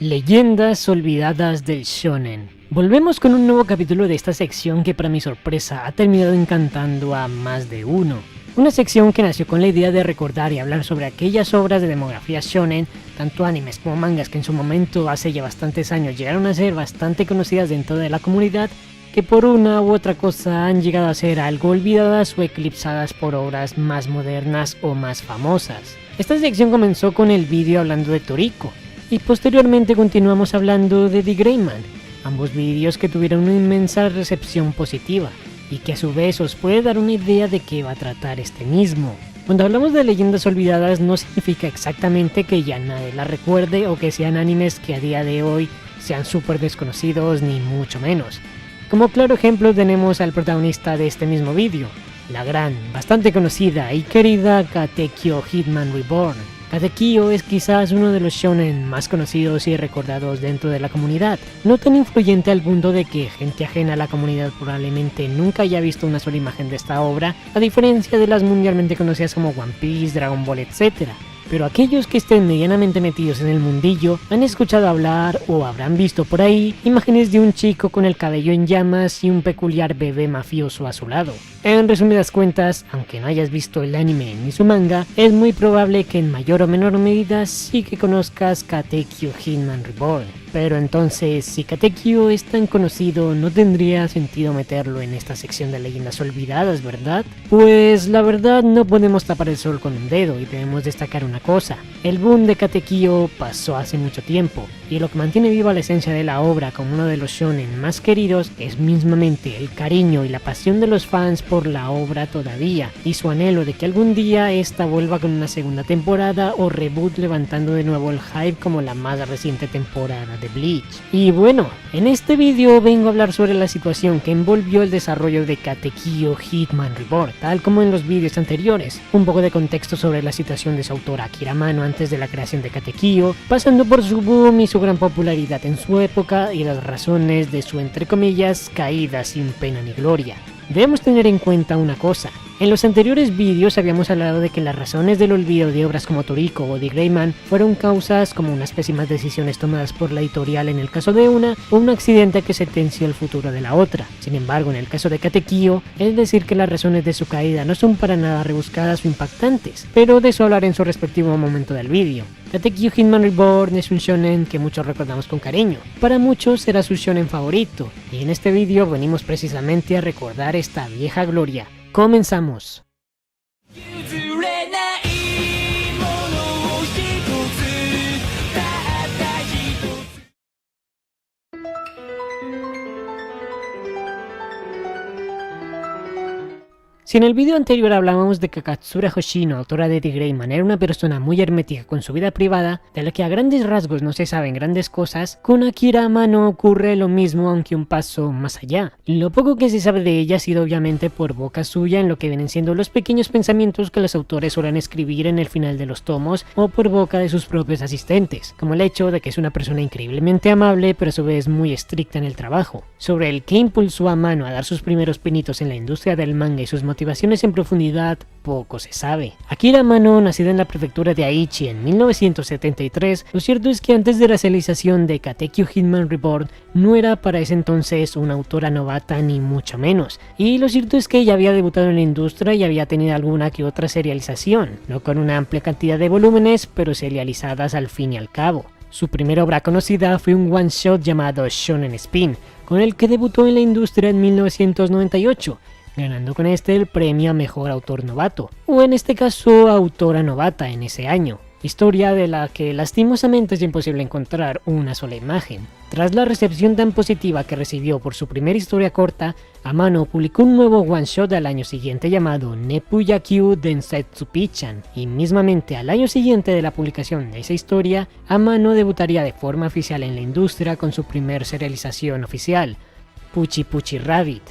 Leyendas olvidadas del shonen. Volvemos con un nuevo capítulo de esta sección que para mi sorpresa ha terminado encantando a más de uno. Una sección que nació con la idea de recordar y hablar sobre aquellas obras de demografía shonen, tanto animes como mangas que en su momento hace ya bastantes años llegaron a ser bastante conocidas dentro de la comunidad, que por una u otra cosa han llegado a ser algo olvidadas o eclipsadas por obras más modernas o más famosas. Esta sección comenzó con el vídeo hablando de Toriko, y posteriormente continuamos hablando de The Gray Man, ambos vídeos que tuvieron una inmensa recepción positiva, y que a su vez os puede dar una idea de qué va a tratar este mismo. Cuando hablamos de leyendas olvidadas no significa exactamente que ya nadie las recuerde o que sean animes que a día de hoy sean súper desconocidos, ni mucho menos. Como claro ejemplo tenemos al protagonista de este mismo vídeo, la gran, bastante conocida y querida Katekyo Hitman Reborn. Katekyo es quizás uno de los shonen más conocidos y recordados dentro de la comunidad, no tan influyente al punto de que gente ajena a la comunidad probablemente nunca haya visto una sola imagen de esta obra, a diferencia de las mundialmente conocidas como One Piece, Dragon Ball, etc. Pero aquellos que estén medianamente metidos en el mundillo han escuchado hablar o habrán visto por ahí imágenes de un chico con el cabello en llamas y un peculiar bebé mafioso a su lado. En resumidas cuentas, aunque no hayas visto el anime ni su manga, es muy probable que en mayor o menor medida sí que conozcas Katekyo Hitman Reborn. Pero entonces, si Katekyo es tan conocido, no tendría sentido meterlo en esta sección de leyendas olvidadas, ¿verdad? Pues la verdad no podemos tapar el sol con un dedo y debemos destacar una cosa. El boom de Katekyo pasó hace mucho tiempo, y lo que mantiene viva la esencia de la obra como uno de los shonen más queridos es mismamente el cariño y la pasión de los fans por la obra todavía, y su anhelo de que algún día esta vuelva con una segunda temporada o reboot levantando de nuevo el hype como la más reciente temporada de Bleach. Y bueno, en este vídeo vengo a hablar sobre la situación que envolvió el desarrollo de Katekyo Hitman Reborn, tal como en los vídeos anteriores, un poco de contexto sobre la situación de su autor Akira Amano antes de la creación de Katekyo, pasando por su boom y su gran popularidad en su época y las razones de su entre comillas caída sin pena ni gloria. Debemos tener en cuenta una cosa. En los anteriores vídeos habíamos hablado de que las razones del olvido de obras como Toriko o The Gray Man fueron causas como unas pésimas decisiones tomadas por la editorial en el caso de una, o un accidente que sentenció el futuro de la otra. Sin embargo, en el caso de Katekyo, es decir que las razones de su caída no son para nada rebuscadas o impactantes, pero de eso hablaré en su respectivo momento del vídeo. Katekyo Hitman Reborn es un shonen que muchos recordamos con cariño. Para muchos será su shonen favorito, y en este vídeo venimos precisamente a recordar esta vieja gloria. ¡Comenzamos! Si en el vídeo anterior hablábamos de que Katsura Hoshino, autora de The Gray Man, era una persona muy hermética con su vida privada, de la que a grandes rasgos no se saben grandes cosas, con Akira Amano ocurre lo mismo aunque un paso más allá. Lo poco que se sabe de ella ha sido obviamente por boca suya en lo que vienen siendo los pequeños pensamientos que los autores suelen escribir en el final de los tomos o por boca de sus propios asistentes, como el hecho de que es una persona increíblemente amable pero a su vez muy estricta en el trabajo. Sobre el que impulsó a Amano a dar sus primeros pinitos en la industria del manga y sus motivaciones en profundidad, poco se sabe. Akira Amano, nacida en la prefectura de Aichi en 1973, lo cierto es que antes de la realización de Katekyo Hitman Reborn no era para ese entonces una autora novata ni mucho menos, y lo cierto es que ella había debutado en la industria y había tenido alguna que otra serialización, no con una amplia cantidad de volúmenes, pero serializadas al fin y al cabo. Su primera obra conocida fue un one shot llamado Shonen Spin, con el que debutó en la industria en 1998, ganando con este el premio a Mejor Autor Novato, o en este caso Autora Novata en ese año, historia de la que lastimosamente es imposible encontrar una sola imagen. Tras la recepción tan positiva que recibió por su primera historia corta, Amano publicó un nuevo one shot al año siguiente llamado Nepuyakyu Densetsu Pichan, y mismamente al año siguiente de la publicación de esa historia, Amano debutaría de forma oficial en la industria con su primer serialización oficial, Puchi Puchi Rabbit,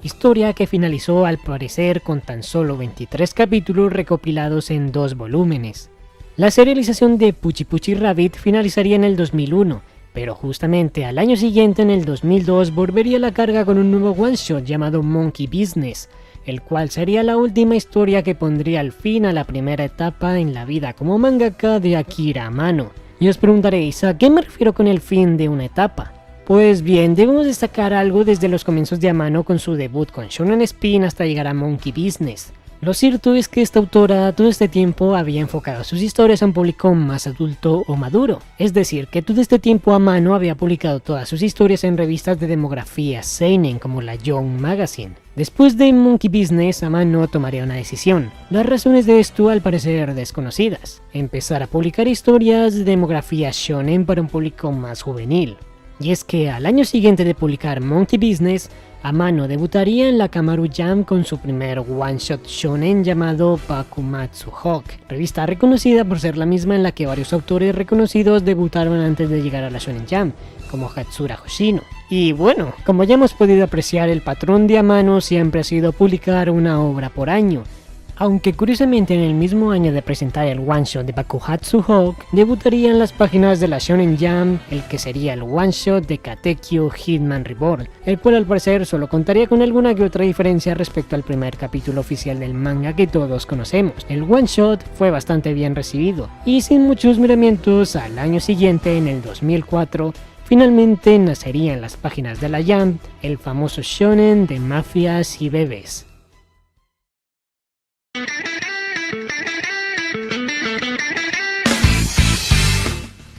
historia que finalizó al parecer con tan solo 23 capítulos recopilados en 2 volúmenes. La serialización de Puchi Puchi Rabbit finalizaría en el 2001, pero justamente al año siguiente, en el 2002, volvería a la carga con un nuevo one shot llamado Monkey Business, el cual sería la última historia que pondría al fin a la primera etapa en la vida como mangaka de Akira Amano. Y os preguntaréis, ¿a qué me refiero con el fin de una etapa? Pues bien, debemos destacar algo desde los comienzos de Amano con su debut con Shonen Spin hasta llegar a Monkey Business. Lo cierto es que esta autora todo este tiempo había enfocado sus historias a un público más adulto o maduro, es decir, que todo este tiempo Amano había publicado todas sus historias en revistas de demografía seinen como la Young Magazine. Después de Monkey Business, Amano tomaría una decisión. Las razones de esto al parecer desconocidas. Empezar a publicar historias de demografía shonen para un público más juvenil. Y es que al año siguiente de publicar Monkey Business, Amano debutaría en la Kamaru Jam con su primer one-shot shonen llamado Bakumatsu Hawk, revista reconocida por ser la misma en la que varios autores reconocidos debutaron antes de llegar a la Shonen Jam, como Hatsura Hoshino. Y bueno, como ya hemos podido apreciar, el patrón de Amano siempre ha sido publicar una obra por año. Aunque curiosamente en el mismo año de presentar el one-shot de Bakuhatsu Hawk, debutaría en las páginas de la Shonen Jam el que sería el one-shot de Katekyo Hitman Reborn, el cual al parecer solo contaría con alguna que otra diferencia respecto al primer capítulo oficial del manga que todos conocemos. El one-shot fue bastante bien recibido, y sin muchos miramientos, al año siguiente, en el 2004, finalmente nacería en las páginas de la Jam el famoso shonen de mafias y bebés.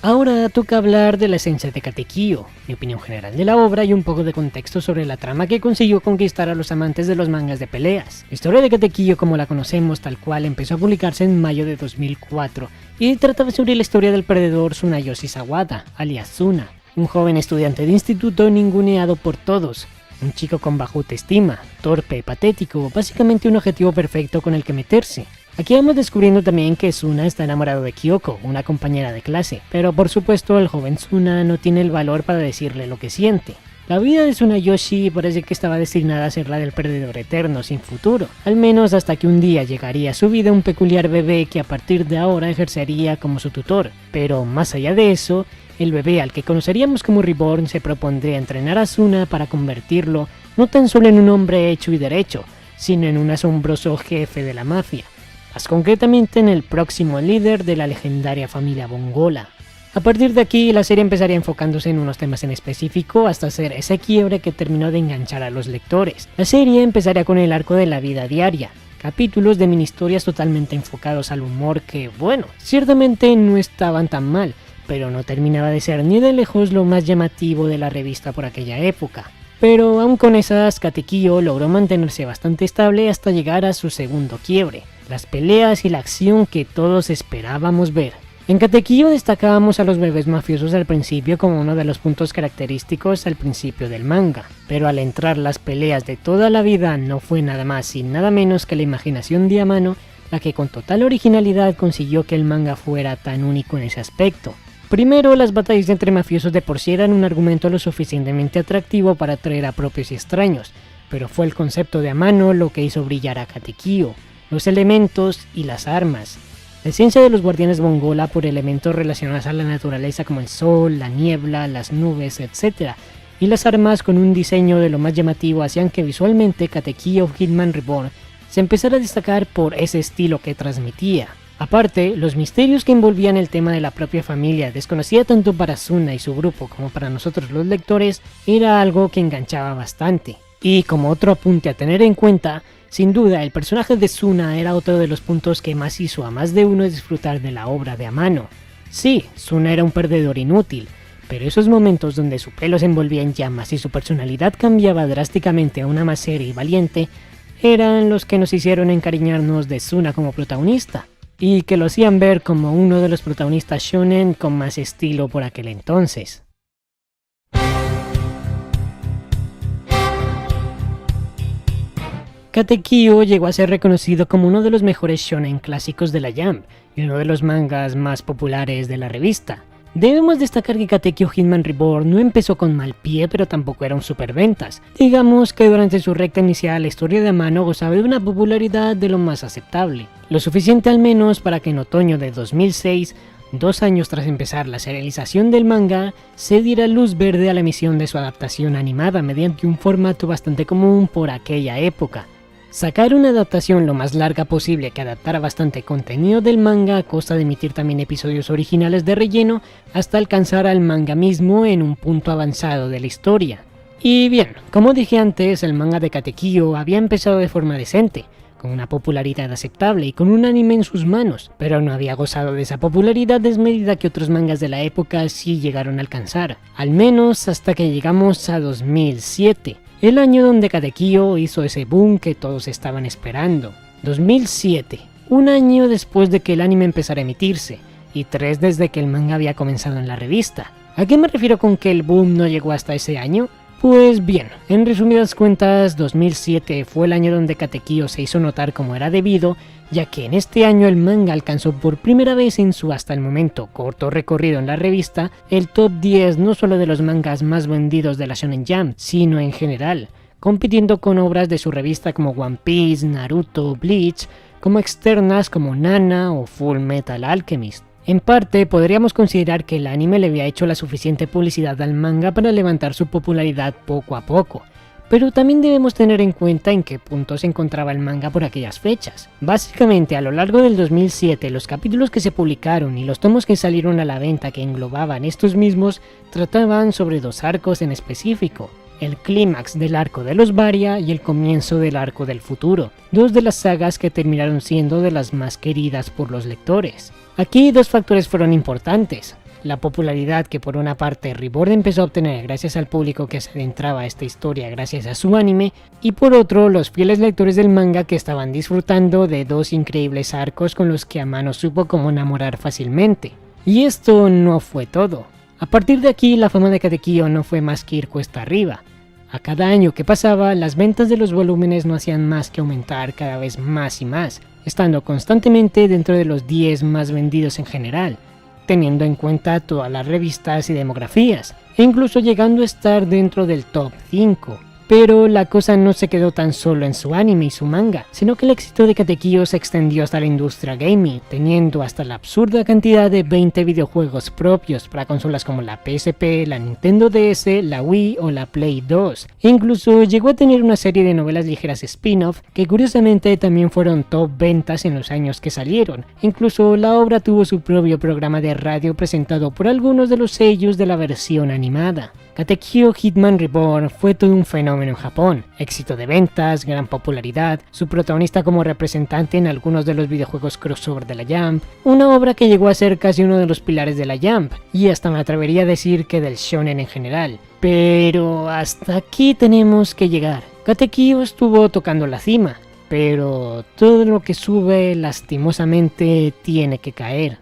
Ahora toca hablar de la esencia de Katekyo, mi opinión general de la obra y un poco de contexto sobre la trama que consiguió conquistar a los amantes de los mangas de peleas. La historia de Katekyo como la conocemos tal cual empezó a publicarse en mayo de 2004 y trataba sobre la historia del perdedor Tsunayoshi Sawada, alias Tsuna, un joven estudiante de instituto ninguneado por todos, un chico con baja autoestima, torpe, patético, básicamente un objetivo perfecto con el que meterse. Aquí vamos descubriendo también que Tsuna está enamorado de Kyoko, una compañera de clase, pero por supuesto el joven Tsuna no tiene el valor para decirle lo que siente. La vida de Tsunayoshi parece que estaba destinada a ser la del perdedor eterno sin futuro, al menos hasta que un día llegaría a su vida un peculiar bebé que a partir de ahora ejercería como su tutor, pero más allá de eso, el bebé al que conoceríamos como Reborn se propondría entrenar a Tsuna para convertirlo no tan solo en un hombre hecho y derecho, sino en un asombroso jefe de la mafia, más concretamente en el próximo líder de la legendaria familia Bongola. A partir de aquí, la serie empezaría enfocándose en unos temas en específico hasta hacer ese quiebre que terminó de enganchar a los lectores. La serie empezaría con el arco de la vida diaria, capítulos de mini historias totalmente enfocados al humor que, bueno, ciertamente no estaban tan mal, pero no terminaba de ser ni de lejos lo más llamativo de la revista por aquella época. Pero aún con esas, Katekyo logró mantenerse bastante estable hasta llegar a su segundo quiebre, las peleas y la acción que todos esperábamos ver. En Katekyo destacábamos a los bebés mafiosos al principio como uno de los puntos característicos al principio del manga, pero al entrar las peleas de toda la vida no fue nada más y nada menos que la imaginación de Amano la que con total originalidad consiguió que el manga fuera tan único en ese aspecto. Primero, las batallas entre mafiosos de por sí eran un argumento lo suficientemente atractivo para atraer a propios y extraños, pero fue el concepto de Amano lo que hizo brillar a Katekyo, los elementos y las armas. La esencia de los guardianes Bongola por elementos relacionados a la naturaleza como el sol, la niebla, las nubes, etc. Y las armas con un diseño de lo más llamativo hacían que visualmente Katekyo Hitman Reborn se empezara a destacar por ese estilo que transmitía. Aparte, los misterios que envolvían el tema de la propia familia, desconocida tanto para Tsuna y su grupo como para nosotros los lectores, era algo que enganchaba bastante. Y como otro apunte a tener en cuenta, sin duda el personaje de Tsuna era otro de los puntos que más hizo a más de uno disfrutar de la obra de Amano. Sí, Tsuna era un perdedor inútil, pero esos momentos donde su pelo se envolvía en llamas y su personalidad cambiaba drásticamente a una más seria y valiente, eran los que nos hicieron encariñarnos de Tsuna como protagonista, y que lo hacían ver como uno de los protagonistas shonen con más estilo por aquel entonces. Katekyo llegó a ser reconocido como uno de los mejores shonen clásicos de la Jump y uno de los mangas más populares de la revista. Debemos destacar que Katekyo Hitman Reborn no empezó con mal pie, pero tampoco era un superventas. Digamos que durante su recta inicial la historia de Amano gozaba de una popularidad de lo más aceptable, lo suficiente al menos para que en otoño de 2006, 2 años tras empezar la serialización del manga, se diera luz verde a la emisión de su adaptación animada mediante un formato bastante común por aquella época. Sacar una adaptación lo más larga posible que adaptara bastante contenido del manga a costa de emitir también episodios originales de relleno hasta alcanzar al manga mismo en un punto avanzado de la historia. Y bien, como dije antes, el manga de Katekyo había empezado de forma decente, con una popularidad aceptable y con un anime en sus manos, pero no había gozado de esa popularidad desmedida que otros mangas de la época sí llegaron a alcanzar, al menos hasta que llegamos a 2007. El año donde Katekyo hizo ese boom que todos estaban esperando. 2007, un año después de que el anime empezara a emitirse, y 3 desde que el manga había comenzado en la revista. ¿A qué me refiero con que el boom no llegó hasta ese año? Pues bien, en resumidas cuentas, 2007 fue el año donde Katekyo se hizo notar como era debido, ya que en este año el manga alcanzó por primera vez en su hasta el momento corto recorrido en la revista el top 10 no solo de los mangas más vendidos de la Shonen Jump, sino en general, compitiendo con obras de su revista como One Piece, Naruto, Bleach, como externas como Nana o Full Metal Alchemist. En parte, podríamos considerar que el anime le había hecho la suficiente publicidad al manga para levantar su popularidad poco a poco, pero también debemos tener en cuenta en qué punto se encontraba el manga por aquellas fechas. Básicamente, a lo largo del 2007, los capítulos que se publicaron y los tomos que salieron a la venta que englobaban estos mismos trataban sobre 2 arcos en específico: el clímax del arco de los Varia y el comienzo del arco del futuro, 2 de las sagas que terminaron siendo de las más queridas por los lectores. Aquí 2 factores fueron importantes: la popularidad que por una parte Reborn empezó a obtener gracias al público que se adentraba a esta historia gracias a su anime, y por otro los fieles lectores del manga que estaban disfrutando de 2 increíbles arcos con los que Amano supo cómo enamorar fácilmente. Y esto no fue todo. A partir de aquí la fama de Katekyo no fue más que ir cuesta arriba. A cada año que pasaba, las ventas de los volúmenes no hacían más que aumentar cada vez más y más, estando constantemente dentro de los 10 más vendidos en general, teniendo en cuenta todas las revistas y demografías, e incluso llegando a estar dentro del top 5. Pero la cosa no se quedó tan solo en su anime y su manga, sino que el éxito de Katekyo se extendió hasta la industria gaming, teniendo hasta la absurda cantidad de 20 videojuegos propios para consolas como la PSP, la Nintendo DS, la Wii o la Play 2. E incluso llegó a tener una serie de novelas ligeras spin-off que curiosamente también fueron top ventas en los años que salieron. Incluso la obra tuvo su propio programa de radio presentado por algunos de los seiyus de la versión animada. Katekyo Hitman Reborn fue todo un fenómeno en Japón, éxito de ventas, gran popularidad, su protagonista como representante en algunos de los videojuegos crossover de la Jump, una obra que llegó a ser casi uno de los pilares de la Jump, y hasta me atrevería a decir que del shonen en general. Pero hasta aquí tenemos que llegar. Katekyo estuvo tocando la cima, pero todo lo que sube lastimosamente tiene que caer.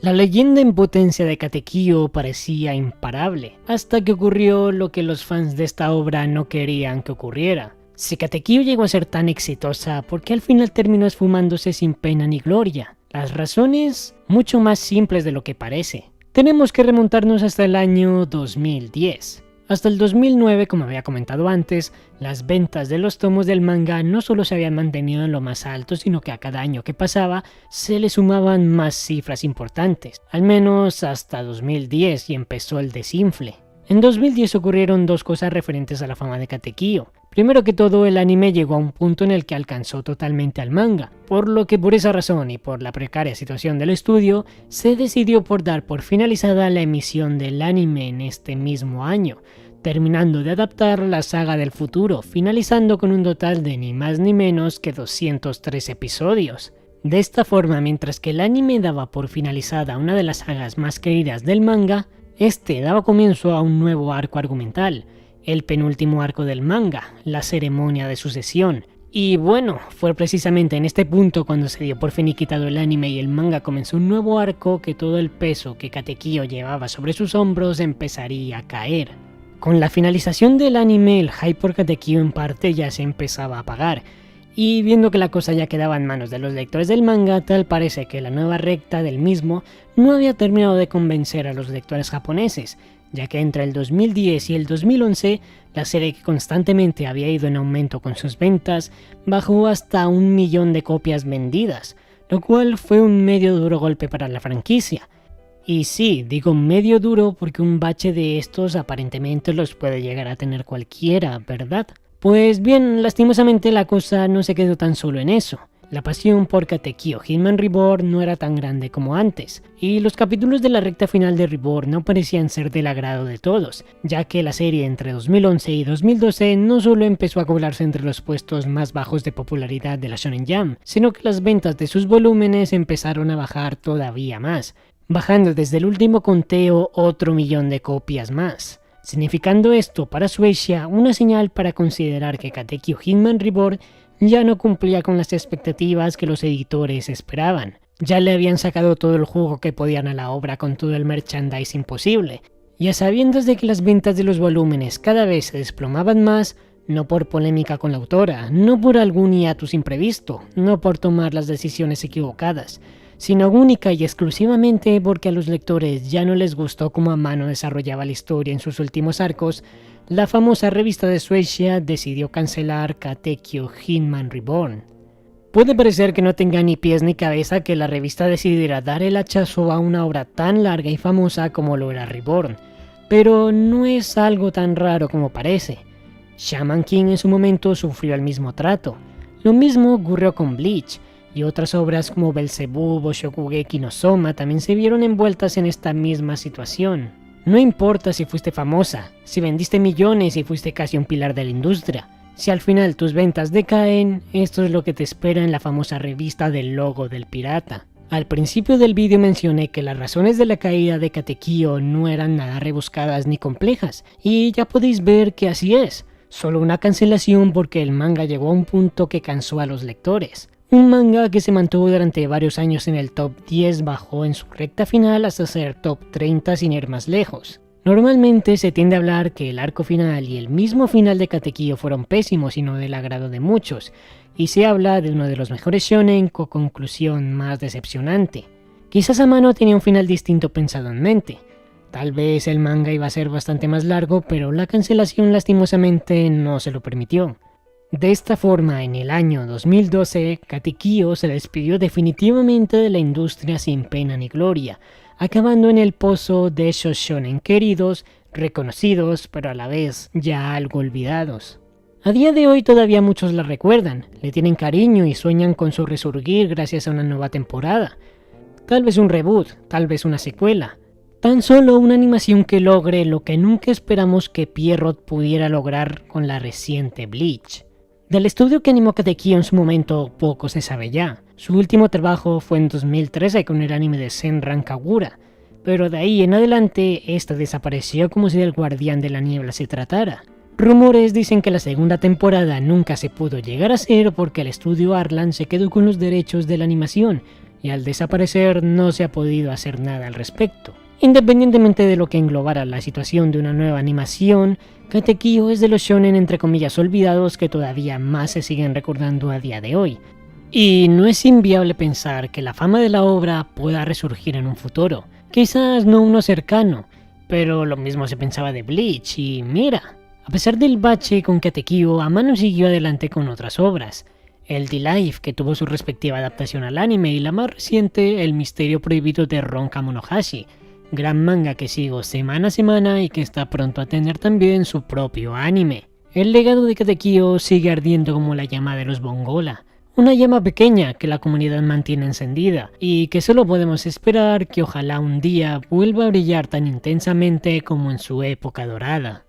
La leyenda en potencia de Katekyo parecía imparable, hasta que ocurrió lo que los fans de esta obra no querían que ocurriera. Si Katekyo llegó a ser tan exitosa, ¿por qué al final terminó esfumándose sin pena ni gloria? Las razones, mucho más simples de lo que parece. Tenemos que remontarnos hasta el año 2010. Hasta el 2009, como había comentado antes, las ventas de los tomos del manga no solo se habían mantenido en lo más alto, sino que a cada año que pasaba se le sumaban más cifras importantes, al menos hasta 2010 y empezó el desinfle. En 2010 ocurrieron 2 cosas referentes a la fama de Katekyo. Primero que todo, el anime llegó a un punto en el que alcanzó totalmente al manga, por lo que por esa razón y por la precaria situación del estudio, se decidió por dar por finalizada la emisión del anime en este mismo año, terminando de adaptar la saga del futuro, finalizando con un total de ni más ni menos que 203 episodios. De esta forma, mientras que el anime daba por finalizada una de las sagas más queridas del manga, este daba comienzo a un nuevo arco argumental, el penúltimo arco del manga, la ceremonia de sucesión. Y bueno, fue precisamente en este punto cuando se dio por finiquitado el anime y el manga comenzó un nuevo arco que todo el peso que Katekyo llevaba sobre sus hombros empezaría a caer. Con la finalización del anime, el hype por Katekyo en parte ya se empezaba a apagar, y viendo que la cosa ya quedaba en manos de los lectores del manga, tal parece que la nueva recta del mismo no había terminado de convencer a los lectores japoneses, ya que entre el 2010 y el 2011, la serie que constantemente había ido en aumento con sus ventas, bajó hasta 1 millón de copias vendidas, lo cual fue un medio duro golpe para la franquicia. Y sí, digo medio duro porque un bache de estos aparentemente los puede llegar a tener cualquiera, ¿verdad? Pues bien, lastimosamente la cosa no se quedó tan solo en eso. La pasión por Katekyo Hitman Reborn no era tan grande como antes, y los capítulos de la recta final de Reborn no parecían ser del agrado de todos, ya que la serie entre 2011 y 2012 no solo empezó a colarse entre los puestos más bajos de popularidad de la Shonen Jump, sino que las ventas de sus volúmenes empezaron a bajar todavía más, bajando desde el último conteo otro 1.000.000 de copias más, significando esto para Shueisha una señal para considerar que Katekyo Hitman Reborn ya no cumplía con las expectativas que los editores esperaban. Ya le habían sacado todo el jugo que podían a la obra con todo el merchandising posible, y a sabiendas de que las ventas de los volúmenes cada vez se desplomaban más, no por polémica con la autora, no por algún hiatus imprevisto, no por tomar las decisiones equivocadas, sino única y exclusivamente porque a los lectores ya no les gustó cómo Amano desarrollaba la historia en sus últimos arcos, la famosa revista de Shueisha decidió cancelar Katekyo Hitman Reborn. Puede parecer que no tenga ni pies ni cabeza que la revista decidiera dar el hachazo a una obra tan larga y famosa como lo era Reborn, pero no es algo tan raro como parece. Shaman King en su momento sufrió el mismo trato. Lo mismo ocurrió con Bleach, y otras obras como Belzebub o Shokugeki no Soma también se vieron envueltas en esta misma situación. No importa si fuiste famosa, si vendiste millones y fuiste casi un pilar de la industria, si al final tus ventas decaen, esto es lo que te espera en la famosa revista del logo del pirata. Al principio del vídeo mencioné que las razones de la caída de Katekyo no eran nada rebuscadas ni complejas, y ya podéis ver que así es, solo una cancelación porque el manga llegó a un punto que cansó a los lectores. Un manga que se mantuvo durante varios años en el top 10 bajó en su recta final hasta ser top 30 sin ir más lejos. Normalmente se tiende a hablar que el arco final y el mismo final de Katekyo fueron pésimos y no del agrado de muchos, y se habla de uno de los mejores shonen con conclusión más decepcionante. Quizás Amano tenía un final distinto pensado en mente. Tal vez el manga iba a ser bastante más largo, pero la cancelación lastimosamente no se lo permitió. De esta forma, en el año 2012, Katekyo se despidió definitivamente de la industria sin pena ni gloria, acabando en el pozo de esos shonen queridos, reconocidos, pero a la vez ya algo olvidados. A día de hoy todavía muchos la recuerdan, le tienen cariño y sueñan con su resurgir gracias a una nueva temporada. Tal vez un reboot, tal vez una secuela. Tan solo una animación que logre lo que nunca esperamos que Pierrot pudiera lograr con la reciente Bleach. Del estudio que animó Katekyo en su momento poco se sabe ya. Su último trabajo fue en 2013 con el anime de Senran Kagura, pero de ahí en adelante este desapareció como si del Guardián de la Niebla se tratara. Rumores dicen que la segunda temporada nunca se pudo llegar a hacer porque el estudio Arlan se quedó con los derechos de la animación y al desaparecer no se ha podido hacer nada al respecto. Independientemente de lo que englobara la situación de una nueva animación, Katekyo es de los shonen entre comillas olvidados que todavía más se siguen recordando a día de hoy. Y no es inviable pensar que la fama de la obra pueda resurgir en un futuro, quizás no uno cercano, pero lo mismo se pensaba de Bleach y mira, a pesar del bache con Katekyo, Amano siguió adelante con otras obras. El D-Life, que tuvo su respectiva adaptación al anime, y la más reciente, El misterio prohibido de Ron Kamonohashi, gran manga que sigo semana a semana y que está pronto a tener también su propio anime. El legado de Katekyo sigue ardiendo como la llama de los Bongola, una llama pequeña que la comunidad mantiene encendida y que solo podemos esperar que ojalá un día vuelva a brillar tan intensamente como en su época dorada.